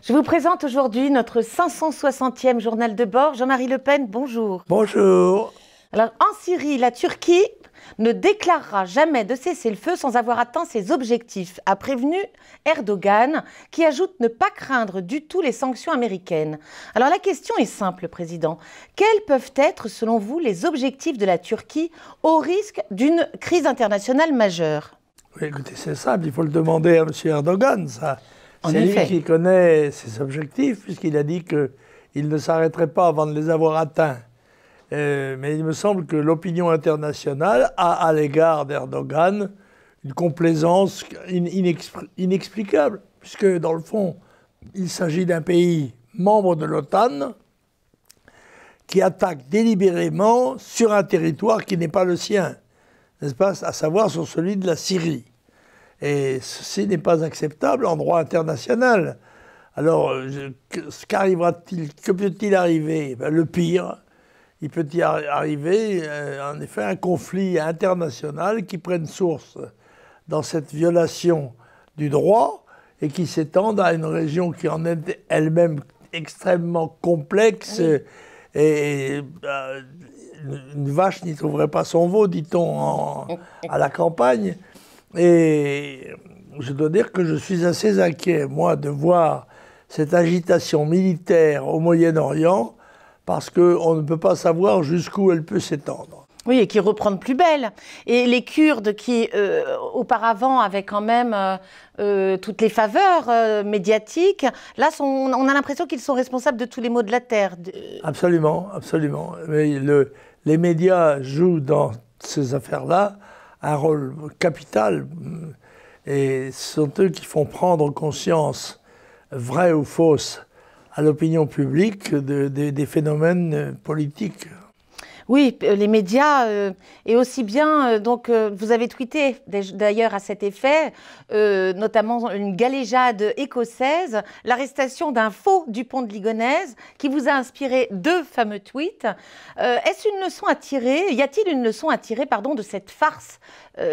Je vous présente aujourd'hui notre 560e journal de bord. Jean-Marie Le Pen, bonjour. Bonjour. Alors, en Syrie, la Turquie ne déclarera jamais de cessez-le-feu sans avoir atteint ses objectifs, a prévenu Erdogan, qui ajoute ne pas craindre du tout les sanctions américaines. Alors la question est simple, Président. Quels peuvent être, selon vous, les objectifs de la Turquie au risque d'une crise internationale majeure? Oui, écoutez, c'est simple, il faut le demander à M. Erdogan, ça. C'est lui effet. qui connaît ses objectifs, puisqu'il a dit qu'il ne s'arrêterait pas avant de les avoir atteints. Mais il me semble que l'opinion internationale a à l'égard d'Erdogan une complaisance inexplicable, puisque dans le fond, il s'agit d'un pays membre de l'OTAN qui attaque délibérément sur un territoire qui n'est pas le sien, n'est-ce pas, à savoir sur celui de la Syrie. Et ceci n'est pas acceptable en droit international. Alors, qu'arrivera-t-il, que peut-il arriver? Le pire. Il peut y arriver, en effet, un conflit international qui prenne source dans cette violation du droit et qui s'étende à une région qui en est elle-même extrêmement complexe. Oui. Et une vache n'y trouverait pas son veau, dit-on, à la campagne. Et je dois dire que je suis assez inquiet, moi, de voir cette agitation militaire au Moyen-Orient, parce qu'on ne peut pas savoir jusqu'où elle peut s'étendre. Oui, et qui reprend de plus belle. Et les Kurdes qui, auparavant, avaient quand même toutes les faveurs médiatiques, là, on a l'impression qu'ils sont responsables de tous les maux de la terre. Absolument, absolument. Mais les médias jouent dans ces affaires-là un rôle capital. Et ce sont eux qui font prendre conscience, vraie ou fausse, à l'opinion publique des phénomènes politiques. Oui, les médias, et aussi bien, donc vous avez tweeté d'ailleurs à cet effet, notamment une galéjade écossaise, l'arrestation d'un faux Dupont de Ligonnès, qui vous a inspiré deux fameux tweets. Est-ce une leçon à tirer, y a-t-il une leçon à tirer, pardon, de cette farce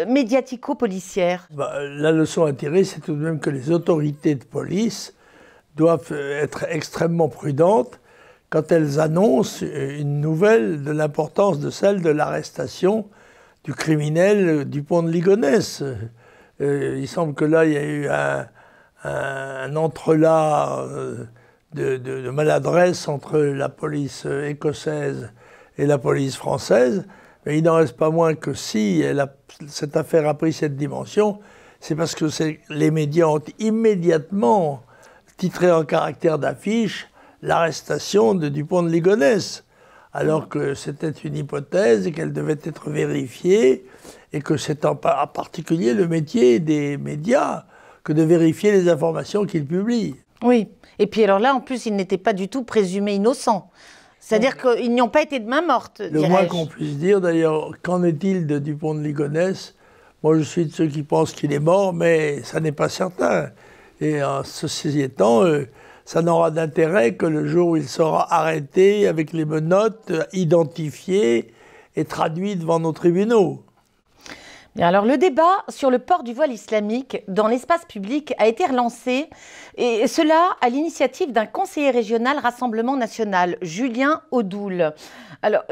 médiatico-policière? La leçon à tirer, c'est tout de même que les autorités de police doivent être extrêmement prudentes quand elles annoncent une nouvelle de l'importance de celle de l'arrestation du criminel Dupont de Ligonnès. Il semble que là, il y a eu un entrelac de maladresse entre la police écossaise et la police française. Mais il n'en reste pas moins que si cette affaire a pris cette dimension, c'est parce que les médias ont immédiatement titré en caractère d'affiche l'arrestation de Dupont de Ligonnès, alors que c'était une hypothèse et qu'elle devait être vérifiée, et que c'est en particulier le métier des médias que de vérifier les informations qu'ils publient. Oui, et puis alors là, en plus, ils n'étaient pas du tout présumés innocents. C'est-à-dire qu'ils n'y ont pas été de main morte, le moins qu'on puisse dire, d'ailleurs, qu'en est-il de Dupont de Ligonnès? Moi, je suis de ceux qui pensent qu'il est mort, mais ça n'est pas certain. Et ceci étant, ça n'aura d'intérêt que le jour où il sera arrêté avec les menottes, identifié et traduit devant nos tribunaux. Bien, alors le débat sur le port du voile islamique dans l'espace public a été relancé, et cela à l'initiative d'un conseiller régional Rassemblement National, Julien Audoul. Alors,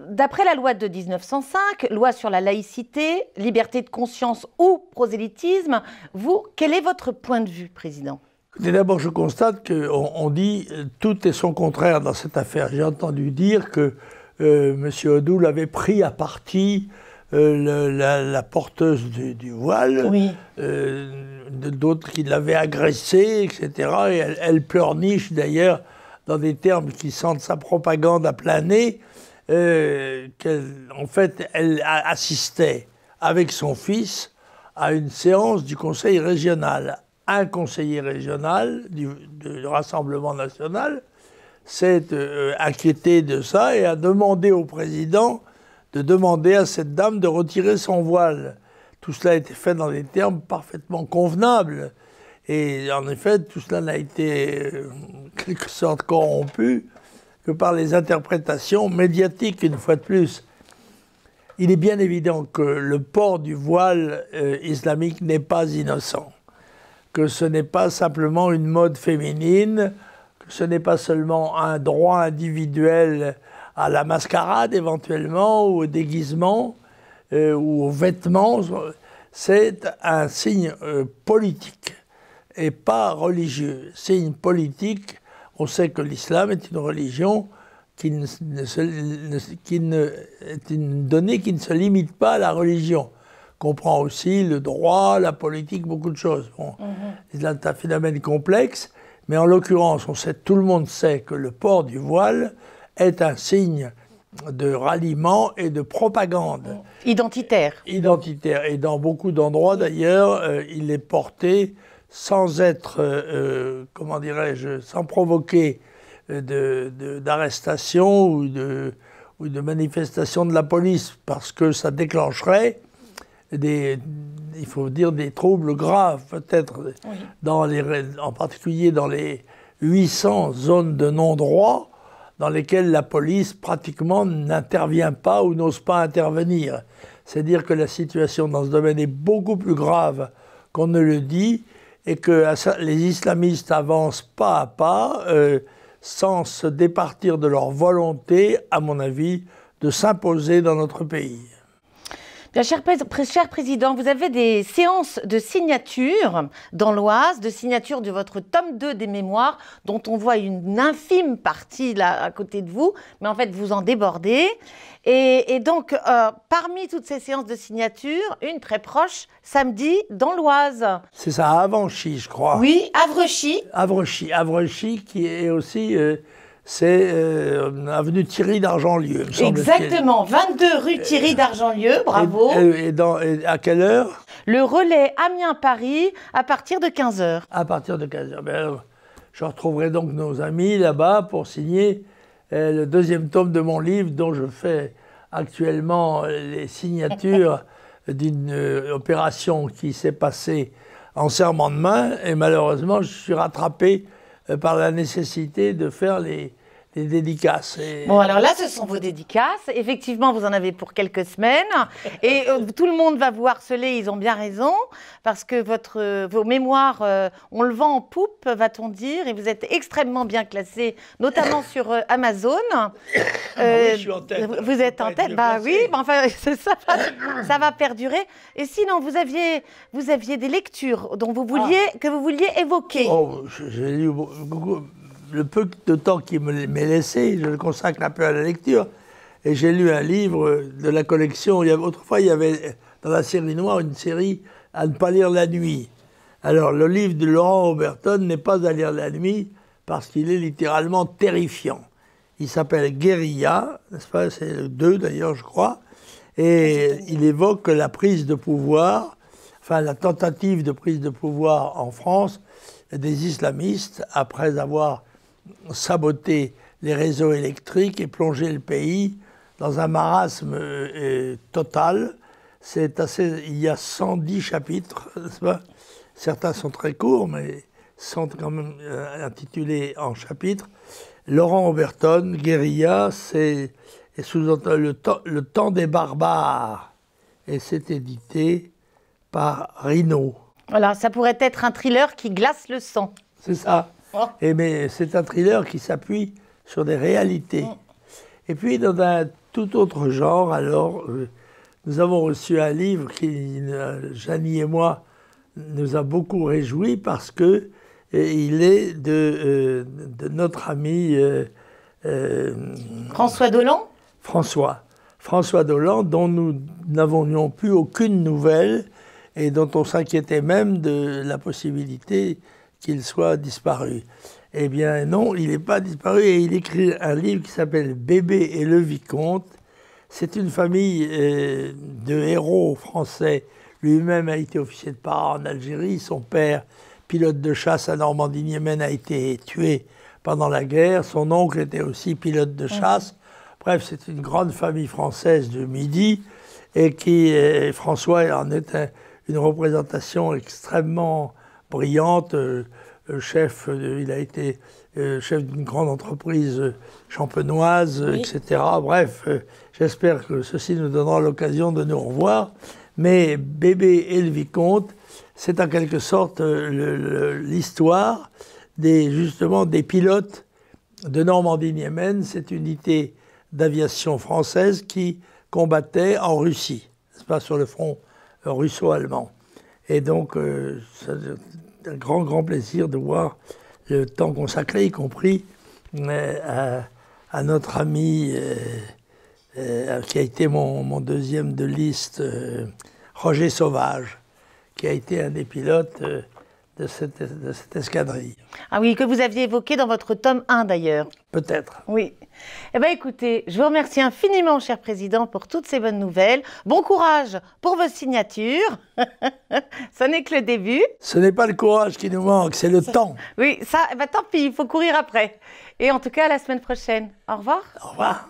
d'après la loi de 1905, loi sur la laïcité, liberté de conscience ou prosélytisme, vous, quel est votre point de vue, Président ? D'abord, je constate qu'on dit tout et son contraire dans cette affaire. J'ai entendu dire que M. Audoul avait pris à partie la porteuse du voile, oui. D'autres qui l'avaient agressée, etc. Et elle pleurniche d'ailleurs dans des termes qui sentent sa propagande à plein nez, qu'en fait, elle assistait avec son fils à une séance du Conseil régional. Un conseiller régional du Rassemblement national s'est inquiété de ça et a demandé au président de demander à cette dame de retirer son voile. Tout cela a été fait dans des termes parfaitement convenables. Et en effet, tout cela n'a été en quelque sorte corrompu que par les interprétations médiatiques, une fois de plus. Il est bien évident que le port du voile islamique n'est pas innocent. que ce n'est pas simplement une mode féminine, que ce n'est pas seulement un droit individuel à la mascarade éventuellement, ou au déguisement, ou aux vêtements. C'est un signe politique et pas religieux. Signe politique, on sait que l'islam est une religion est une donnée qui ne se limite pas à la religion. Comprend aussi le droit, la politique, beaucoup de choses. Bon, c'est un phénomène complexe, mais en l'occurrence, tout le monde sait que le port du voile est un signe de ralliement et de propagande. Identitaire. Identitaire. Et dans beaucoup d'endroits, d'ailleurs, il est porté sans être, comment dirais-je, sans provoquer d'arrestation ou de manifestation de la police, parce que ça déclencherait il faut dire des troubles graves, peut-être, en particulier dans les 800 zones de non-droit, dans lesquelles la police pratiquement n'intervient pas ou n'ose pas intervenir. C'est-à-dire que la situation dans ce domaine est beaucoup plus grave qu'on ne le dit, et que les islamistes avancent pas à pas, sans se départir de leur volonté, à mon avis, de s'imposer dans notre pays. Bien, cher Président, vous avez des séances de signature dans l'Oise, de signature de votre tome 2 des mémoires, dont on voit une infime partie là à côté de vous, mais en fait vous en débordez. Et donc, parmi toutes ces séances de signature, une très proche, samedi, dans l'Oise. C'est ça, à Avenchy, je crois. Oui, Avrechy. Avrechy, qui est aussi... c'est avenue Thierry d'Argentlieu, me semble-t-il. Exactement, 22 rue Thierry d'Argentlieu, bravo. Et à quelle heure? Le relais Amiens-Paris, à partir de 15h. À partir de 15h. Ben alors, je retrouverai donc nos amis là-bas pour signer le deuxième tome de mon livre, dont je fais actuellement les signatures d'une opération qui s'est passée en serment de main. Et malheureusement, je suis rattrapé par la nécessité de faire les dédicaces. Bon, alors là, ce sont vos dédicaces. Effectivement, vous en avez pour quelques semaines. Et tout le monde va vous harceler, ils ont bien raison, parce que vos mémoires, on le vend en poupe, va-t-on dire, et vous êtes extrêmement bien classé, notamment sur Amazon. Oui, je suis en tête. Vous êtes en tête, bah oui, mais enfin, ça va perdurer. Et sinon, vous aviez des lectures dont que vous vouliez évoquer. Oh, j'ai lu beaucoup. Le peu de temps qui m'est laissé, je le consacre un peu à la lecture. Et j'ai lu un livre de la collection. Autrefois, il y avait dans la série noire une série à ne pas lire la nuit. Alors, le livre de Laurent Oberton n'est pas à lire la nuit parce qu'il est littéralement terrifiant. Il s'appelle Guérilla, n'est-ce pas? C'est le 2 d'ailleurs, je crois. Et il évoque la prise de pouvoir, enfin la tentative de prise de pouvoir en France des islamistes après avoir saboté les réseaux électriques et plongé le pays dans un marasme total. Il y a 110 chapitres, n'est-ce pas? Certains sont très courts, mais sont quand même intitulés en chapitres. Laurent Oberton, Guérilla, c'est le temps des barbares, et c'est édité par Rhino. Voilà, ça pourrait être un thriller qui glace le sang. C'est ça. Oh. Mais c'est un thriller qui s'appuie sur des réalités. Oh. Et puis, dans un tout autre genre, alors, nous avons reçu un livre qui, Jeannie et moi, nous a beaucoup réjouis parce que il est de notre ami... François Dolland. François Dolland, dont nous n'avions plus aucune nouvelle et dont on s'inquiétait même de la possibilité qu'il soit disparu. Eh bien non, il n'est pas disparu et il écrit un livre qui s'appelle « Bébé et le Vicomte ». C'est une famille de héros français. Lui-même a été officier de paras en Algérie. Son père, pilote de chasse à Normandie-Niemen, a été tué pendant la guerre. Son oncle était aussi pilote de chasse. Bref, c'est une grande famille française du Midi et François en est une représentation extrêmement brillante. Il a été chef d'une grande entreprise champenoise, oui, etc. Bref, j'espère que ceci nous donnera l'occasion de nous revoir. Mais Bébé et le Vicomte, c'est en quelque sorte l'histoire justement des pilotes de Normandie-Niemen, cette unité d'aviation française qui combattait en Russie, n'est-ce pas, sur le front russo-allemand. Et donc, c'est un grand plaisir de voir le temps consacré, y compris à notre ami qui a été mon deuxième de liste, Roger Sauvage, qui a été un des pilotes de cette escadrille. Ah oui, que vous aviez évoqué dans votre tome 1 d'ailleurs. Peut-être. Oui. Eh bien écoutez, je vous remercie infiniment, cher Président, pour toutes ces bonnes nouvelles. Bon courage pour vos signatures. Ça n'est que le début. Ce n'est pas le courage qui nous manque, c'est le temps. Oui, ça, tant pis, il faut courir après. Et en tout cas, à la semaine prochaine. Au revoir. Au revoir.